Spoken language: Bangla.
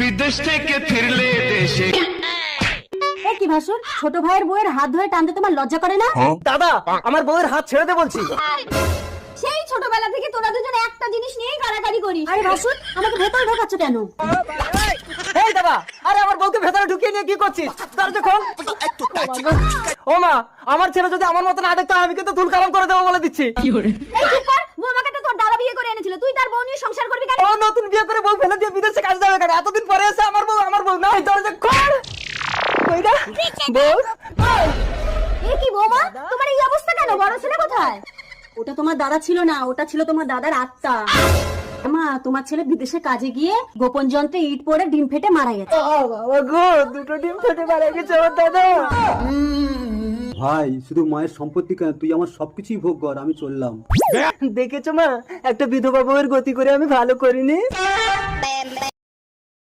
বিদেশ থেকে ফিরলে দেশে। এ কি ভাসুর, ছোট ভাইয়ের বউয়ের হাত ধরে টানতে তোমার লজ্জা করে না? দাদা, আমার বউয়ের হাত ছেড়ে দে বলছি। সেই ছোটবেলা থেকে তোরা দুজন একটা জিনিস নিয়েই গালাগালি করিস। আরে ভাসুর, আমাকে ভেতরে ঢোকাচ্ছ কেন? এই দাদা, আরে আমার বউকে ভেতরে ঢুকিয়ে নিয়ে কি করছিস? দরজা খোল। ও মা, আমার ছেলে যদি আমার মতো না দেখতো আমি কিন্তু তুলকালাম করে দেবো বলে দিচ্ছি। এই চুপ কর, বৌমাকে তো তোর দাদা বিয়ে করে এনেছিল, তুই তার বউ নিয়ে সংসার করবি কেন? ও নতুন বিয়ে করে বউ ফেলে দিয়ে বিদেশে কাজ যাবে কেন? এতদিন পরে এসে আমার বউ না, এই দরজা খোল। কইরা বউ, এ কি বৌমা, তোমার এই অবস্থা কেন? বড় ছেলে কোথায়? ওটা তোমার দাদা ছিল না, ওটা ছিল তোমার দাদার আত্মা। মা, তোমার ছেলে বিদেশে কাজে গিয়ে গোপন যন্ত্রে ইট পড়ে ডিম ফেটে মারা গেছে। বাবা গো, দুটো ডিম ফেটে মারা গেছে আমার দাদা। ভাই, শুধু মায়ের সম্পত্তি কেন, তুই আমার সবকিছুই ভোগ কর, আমি চললাম। দেখেছো মা, একটা বিধবা বউয়ের গতি করে আমি ভালো করিনি।